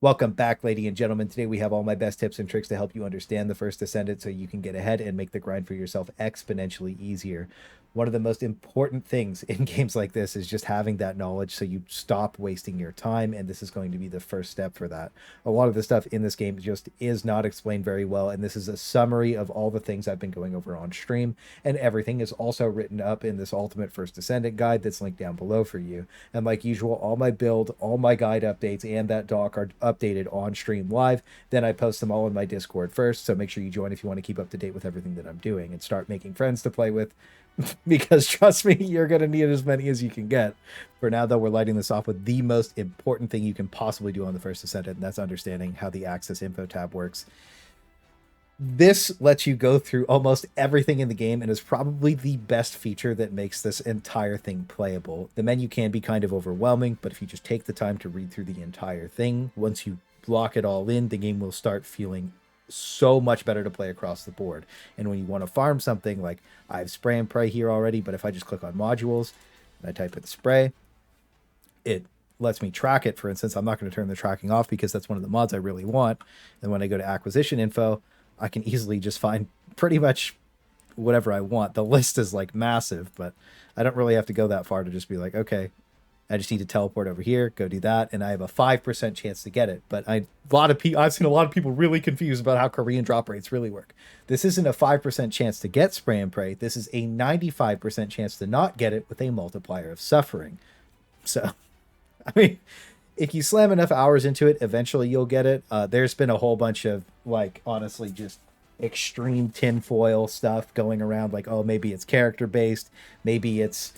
Welcome back, ladies and gentlemen. Today we have all my best tips and tricks to help you understand the First Descendant so you can get ahead and make the grind for yourself exponentially easier. One of the most important things in games like this is just having that knowledge so you stop wasting your time, and this is going to be the first step for that. A lot of the stuff in this game just is not explained very well, and this is a summary of all the things I've been going over on stream, and everything is also written up in this Ultimate First Descendant guide that's linked down below for you. And like usual, all my build, all my guide updates, and that doc are updated on stream live. Then I post them all in my Discord first, so make sure you join if you want to keep up to date with everything that I'm doing and start making friends to play with. Because trust me, you're going to need as many as you can get. For now, though, we're lighting this off with the most important thing you can possibly do on the First Descendant, and that's understanding how the Access Info tab works. This lets you go through almost everything in the game and is probably the best feature that makes this entire thing playable. The menu can be kind of overwhelming, but if you just take the time to read through the entire thing, once you block it all in, the game will start feeling so much better to play across the board. And when you want to farm something, like I have spray and pray here already, but if I just click on modules and I type in spray, it lets me track it. For instance, I'm not going to turn the tracking off because that's one of the mods I really want. And when I go to acquisition info, I can easily just find pretty much whatever I want. The list is like massive, but I don't really have to go that far to just be like, okay, I just need to teleport over here, go do that, and I have a 5% chance to get it. But I've seen a lot of people really confused about how Korean drop rates really work. This isn't a 5% chance to get spray and pray. This is a 95% chance to not get it with a multiplier of suffering. So, I mean, if you slam enough hours into it, eventually you'll get it. There's been a whole bunch of, like, honestly, just extreme tinfoil stuff going around. Like, oh, maybe it's character based. Maybe it's,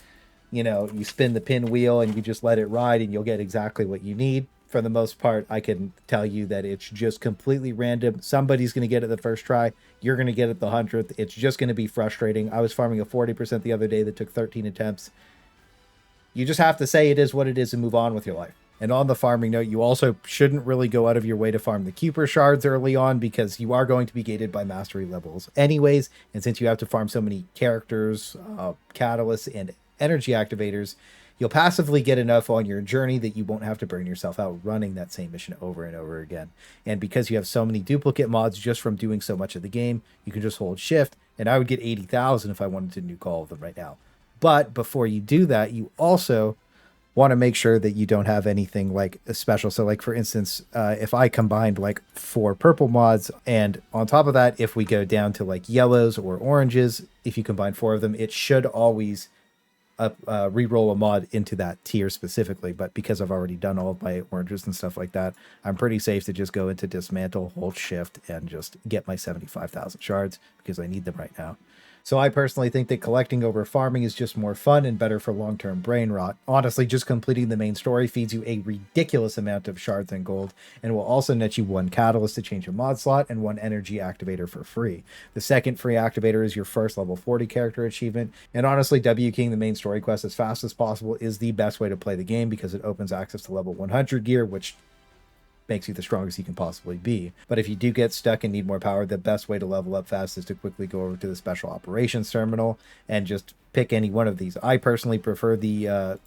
you spin the pinwheel and you just let it ride and you'll get exactly what you need. For the most part, I can tell you that it's just completely random. Somebody's going to get it the first try. You're going to get it the 100th. It's just going to be frustrating. I was farming a 40% the other day that took 13 attempts. You just have to say it is what it is and move on with your life. And on the farming note, you also shouldn't really go out of your way to farm the Kuiper shards early on because you are going to be gated by mastery levels anyways. And since you have to farm so many characters, catalysts, and energy activators, you'll passively get enough on your journey that you won't have to burn yourself out running that same mission over and over again. And because you have so many duplicate mods just from doing so much of the game, you can just hold shift, and I would get 80,000 if I wanted to nuke all of them right now. But before you do that, you also want to make sure that you don't have anything like special. So like, for instance, if I combined like 4 purple mods, and on top of that, if we go down to like yellows or oranges, if you combine 4 of them, it should always re-roll a mod into that tier specifically. But because I've already done all of my oranges and stuff like that, I'm pretty safe to just go into dismantle, hold shift, and just get my 75,000 shards because I need them right now. So I personally think that collecting over farming is just more fun and better for long-term brain rot. Honestly, just completing the main story feeds you a ridiculous amount of shards and gold, and will also net you 1 catalyst to change a mod slot and 1 energy activator for free. The second free activator is your first level 40 character achievement, and honestly, W-keying the main story quest as fast as possible is the best way to play the game because it opens access to level 100 gear, which makes you the strongest you can possibly be. But if you do get stuck and need more power, the best way to level up fast is to quickly go over to the special operations terminal and just pick any one of these. I personally prefer the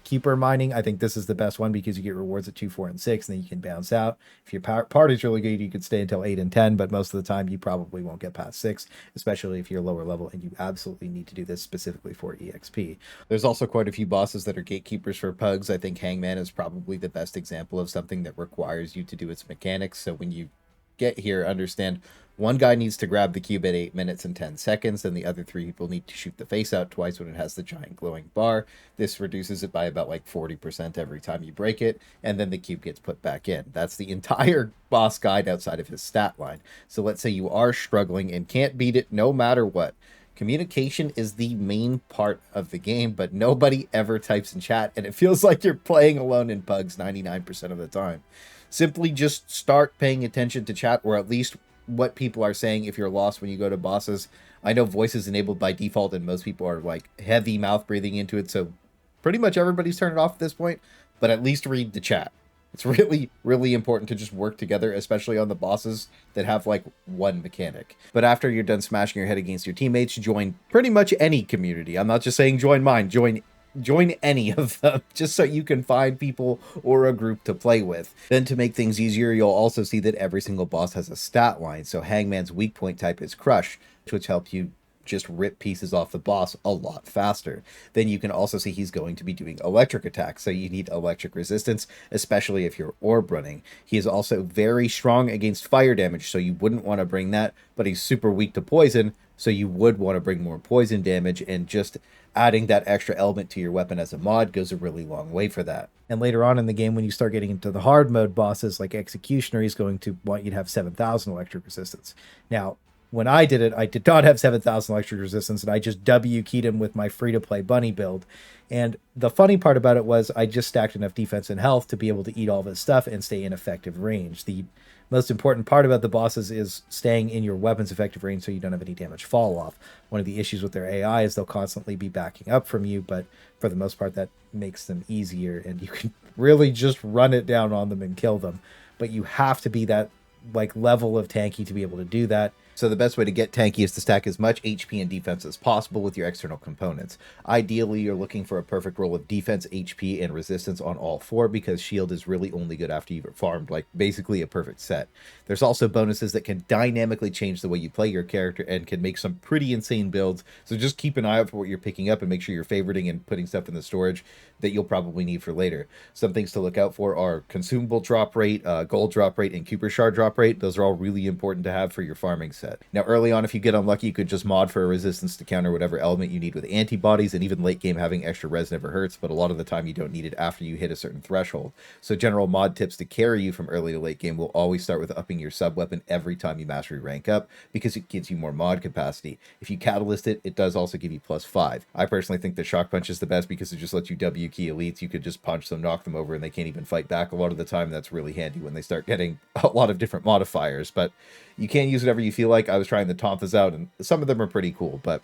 Kuiper mining. I think this is the best one because you get rewards at 2, 4, and 6, and then you can bounce out. If your party's really good, you could stay until 8 and 10, but most of the time you probably won't get past 6, especially if you're lower level and you absolutely need to do this specifically for EXP. There's also quite a few bosses that are gatekeepers for pugs. I think Hangman is probably the best example of something that requires you to do its mechanics. So when you get here, understand one guy needs to grab the cube at 8 minutes and 10 seconds, and the other 3 people need to shoot the face out twice when it has the giant glowing bar. This reduces it by about like 40% every time you break it, and then the cube gets put back in. That's the entire boss guide outside of his stat line. So let's say you are struggling and can't beat it no matter what. Communication is the main part of the game, but nobody ever types in chat, and it feels like you're playing alone in bugs 99% of the time. Simply just start paying attention to chat, or at least what people are saying if you're lost when you go to bosses. I know voice is enabled by default, and most people are like heavy mouth breathing into it, so pretty much everybody's turned it off at this point, but at least read the chat. It's really, really important to just work together, especially on the bosses that have like 1 mechanic. But after you're done smashing your head against your teammates, join pretty much any community. I'm not just saying join mine, join join any of them just so you can find people or a group to play with. Then to make things easier, you'll also see that every single boss has a stat line. So Hangman's weak point type is Crush, which helps you just rip pieces off the boss a lot faster. Then you can also see he's going to be doing electric attacks, so you need electric resistance, especially if you're orb running. He is also very strong against fire damage, so you wouldn't want to bring that, but he's super weak to poison, so you would want to bring more poison damage, and just adding that extra element to your weapon as a mod goes a really long way for that. And later on in the game, when you start getting into the hard mode bosses like Executioner, he's going to want you to have 7,000 electric resistance. Now, when I did it, I did not have 7,000 electric resistance, and I just W keyed him with my free-to-play bunny build. And the funny part about it was I just stacked enough defense and health to be able to eat all of his stuff and stay in effective range. The most important part about the bosses is staying in your weapon's effective range so you don't have any damage fall off. One of the issues with their AI is they'll constantly be backing up from you, but for the most part that makes them easier, and you can really just run it down on them and kill them. But you have to be that like level of tanky to be able to do that. So the best way to get tanky is to stack as much HP and defense as possible with your external components. Ideally, you're looking for a perfect roll of defense, HP, and resistance on all four, because shield is really only good after you've farmed like basically a perfect set. There's also bonuses that can dynamically change the way you play your character and can make some pretty insane builds, so just keep an eye out for what you're picking up and make sure you're favoriting and putting stuff in the storage that you'll probably need for later. Some things to look out for are consumable drop rate, gold drop rate, and Kuiper shard drop rate. Those are all really important to have for your farming set. Now, early on, if you get unlucky, you could just mod for a resistance to counter whatever element you need with antibodies, and even late game having extra res never hurts, but a lot of the time you don't need it after you hit a certain threshold. So general mod tips to carry you from early to late game will always start with upping your sub weapon every time you mastery rank up, because it gives you more mod capacity. If you catalyst it, it does also give you +5. I personally think the shock punch is the best because it just lets you W key elites. You could just punch them, knock them over, and they can't even fight back. A lot of the time that's really handy when they start getting a lot of different modifiers, but you can't use whatever you feel like. I was trying the Tonfas out, and some of them are pretty cool, but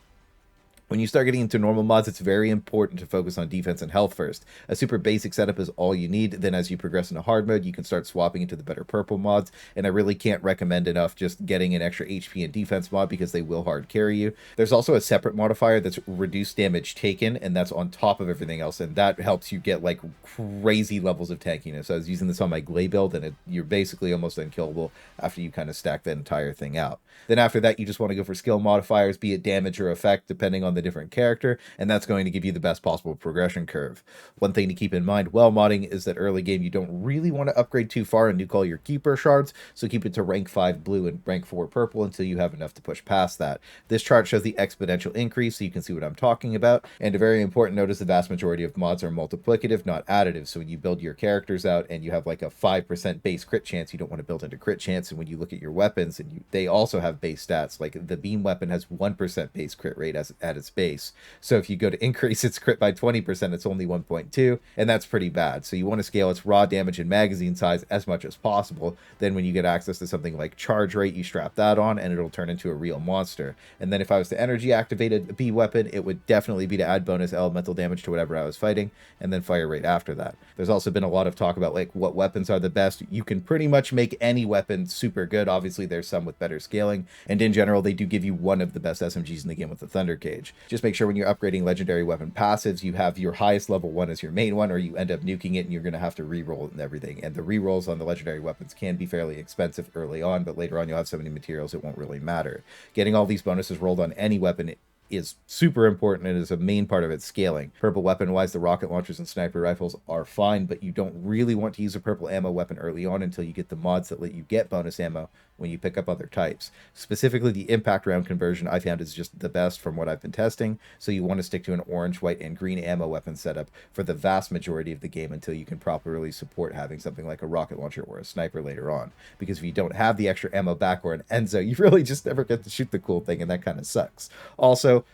when you start getting into normal mods, it's very important to focus on defense and health first. A super basic setup is all you need. Then as you progress into hard mode, you can start swapping into the better purple mods, and I really can't recommend enough just getting an extra HP and defense mod because they will hard carry you. There's also a separate modifier that's reduced damage taken, and that's on top of everything else, and that helps you get like crazy levels of tankiness. I was using this on my Glay build, and you're basically almost unkillable after you kind of stack the entire thing out. Then after that, you just want to go for skill modifiers, be it damage or effect, depending on the different character, and that's going to give you the best possible progression curve. One thing to keep in mind while modding is that early game you don't really want to upgrade too far and do call your Kuiper shards, so keep it to rank 5 blue and rank 4 purple until you have enough to push past that. This chart shows the exponential increase so you can see what I'm talking about, and a very important note is the vast majority of mods are multiplicative, not additive, so when you build your characters out and you have like a 5% base crit chance, you don't want to build into crit chance, and when you look at your weapons, and they also have base stats, like the beam weapon has 1% base crit rate at its base. So if you go to increase its crit by 20%, it's only 1.2, and that's pretty bad. So you want to scale its raw damage and magazine size as much as possible. Then when you get access to something like charge rate, you strap that on, and it'll turn into a real monster. And then if I was to energy activate a B weapon, it would definitely be to add bonus elemental damage to whatever I was fighting, and then fire rate after that. There's also been a lot of talk about like what weapons are the best. You can pretty much make any weapon super good. Obviously, there's some with better scaling, and in general, they do give you one of the best SMGs in the game with the Thunder Cage. Just make sure when you're upgrading legendary weapon passives, you have your highest level one as your main one, or you end up nuking it and you're going to have to reroll it and everything. And the rerolls on the legendary weapons can be fairly expensive early on, but later on you'll have so many materials it won't really matter. Getting all these bonuses rolled on any weapon is super important and is a main part of its scaling. Purple weapon wise, the rocket launchers and sniper rifles are fine, but you don't really want to use a purple ammo weapon early on until you get the mods that let you get bonus ammo when you pick up other types. Specifically, the impact round conversion I found is just the best from what I've been testing, so you want to stick to an orange, white, and green ammo weapon setup for the vast majority of the game until you can properly support having something like a rocket launcher or a sniper later on, because if you don't have the extra ammo back or an Enzo, you really just never get to shoot the cool thing, and that kind of sucks. Also,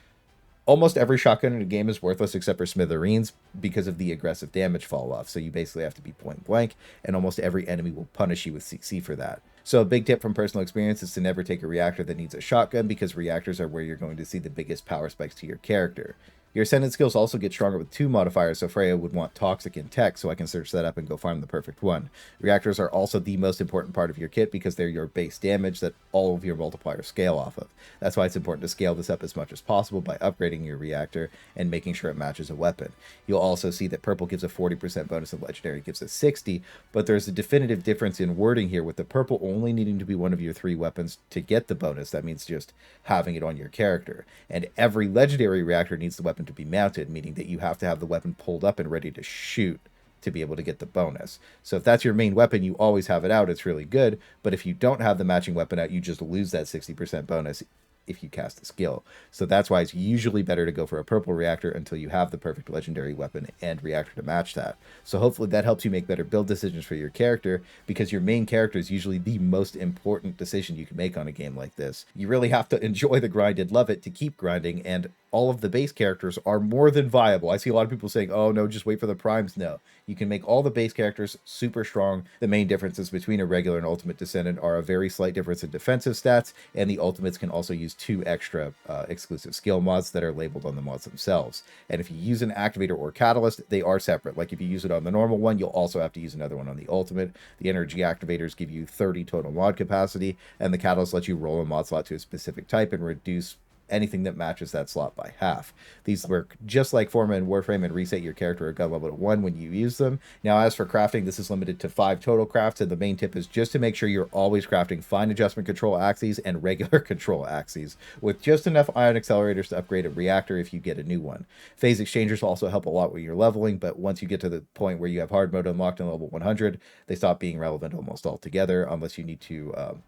almost every shotgun in the game is worthless except for smithereens because of the aggressive damage fall off, so you basically have to be point blank, and almost every enemy will punish you with CC for that. So a big tip from personal experience is to never take a reactor that needs a shotgun, because reactors are where you're going to see the biggest power spikes to your character. Your Ascendant skills also get stronger with 2 modifiers, so Freya would want Toxic and Tech, so I can search that up and go find the perfect one. Reactors are also the most important part of your kit because they're your base damage that all of your multipliers scale off of. That's why it's important to scale this up as much as possible by upgrading your Reactor and making sure it matches a weapon. You'll also see that purple gives a 40% bonus and legendary gives a 60, but there's a definitive difference in wording here, with the purple only needing to be one of your 3 weapons to get the bonus. That means just having it on your character. And every legendary reactor needs the weapon to be mounted, meaning that you have to have the weapon pulled up and ready to shoot to be able to get the bonus. So if that's your main weapon, you always have it out, it's really good. But if you don't have the matching weapon out, you just lose that 60% bonus if you cast a skill. So that's why it's usually better to go for a purple reactor until you have the perfect legendary weapon and reactor to match that. So hopefully that helps you make better build decisions for your character, because your main character is usually the most important decision you can make on a game like this. You really have to enjoy the grind and love it to keep grinding, and all of the base characters are more than viable. I see a lot of people saying, oh no, just wait for the primes. No, you can make all the base characters super strong. The main differences between a regular and ultimate descendant are a very slight difference in defensive stats, and the ultimates can also use 2 extra exclusive skill mods that are labeled on the mods themselves. And if you use an activator or catalyst, they are separate. Like if you use it on the normal one, you'll also have to use another one on the ultimate. The energy activators give you 30 total mod capacity, and the catalyst lets you roll a mod slot to a specific type and reduce anything that matches that slot by half. These work just like Forma and Warframe and reset your character or gun level to 1 when you use them. Now, as for crafting, this is limited to 5 total crafts, and the main tip is just to make sure you're always crafting fine adjustment control axes and regular control axes, with just enough ion accelerators to upgrade a reactor if you get a new one. Phase exchangers also help a lot when you're leveling, but once you get to the point where you have hard mode unlocked in level 100, they stop being relevant almost altogether, unless you need to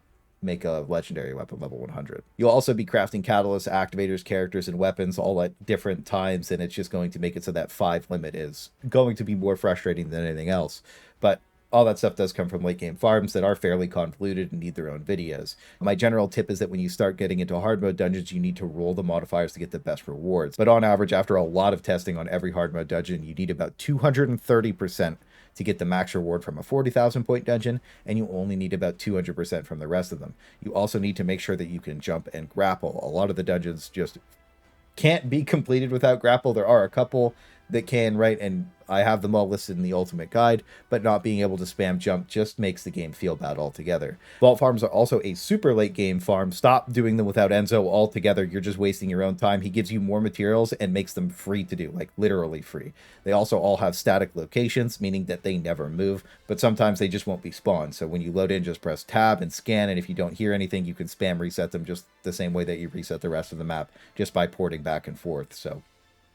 make a legendary weapon level 100. You'll also be crafting catalysts, activators, characters, and weapons all at different times, and it's just going to make it so that 5 limit is going to be more frustrating than anything else. But all that stuff does come from late game farms that are fairly convoluted and need their own videos. My general tip is that when you start getting into hard mode dungeons, you need to roll the modifiers to get the best rewards. But on average, after a lot of testing on every hard mode dungeon, you need about 230% to get the max reward from a 40,000 point dungeon, and you only need about 200% from the rest of them. You also need to make sure that you can jump and grapple. A lot of the dungeons just can't be completed without grapple. There are a couple that can, right? And I have them all listed in the ultimate guide, but not being able to spam jump just makes the game feel bad altogether. Vault farms are also a super late game farm. Stop doing them without Enzo altogether. You're just wasting your own time. He gives you more materials and makes them free to do, like literally free. They also all have static locations, meaning that they never move, but sometimes they just won't be spawned. So when you load in, just press tab and scan, and if you don't hear anything, you can spam reset them just the same way that you reset the rest of the map, just by porting back and forth. So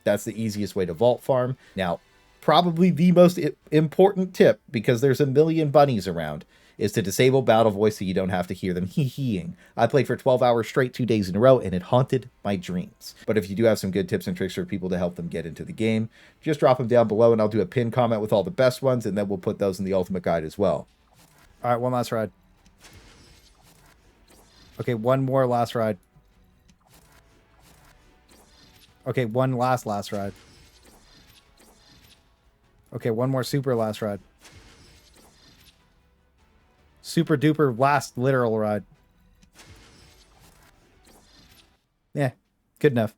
that's the easiest way to vault farm. Now, probably the most important tip, because there's a million bunnies around, is to disable battle voice so you don't have to hear them hee-heeing. I played for 12 hours straight 2 days in a row, and it haunted my dreams. But if you do have some good tips and tricks for people to help them get into the game, just drop them down below, and I'll do a pinned comment with all the best ones, and then we'll put those in the ultimate guide as well. All right, one last ride. Okay, one more last ride. Okay, one last ride. Okay, one more super last ride. Super duper last literal ride. Yeah, good enough.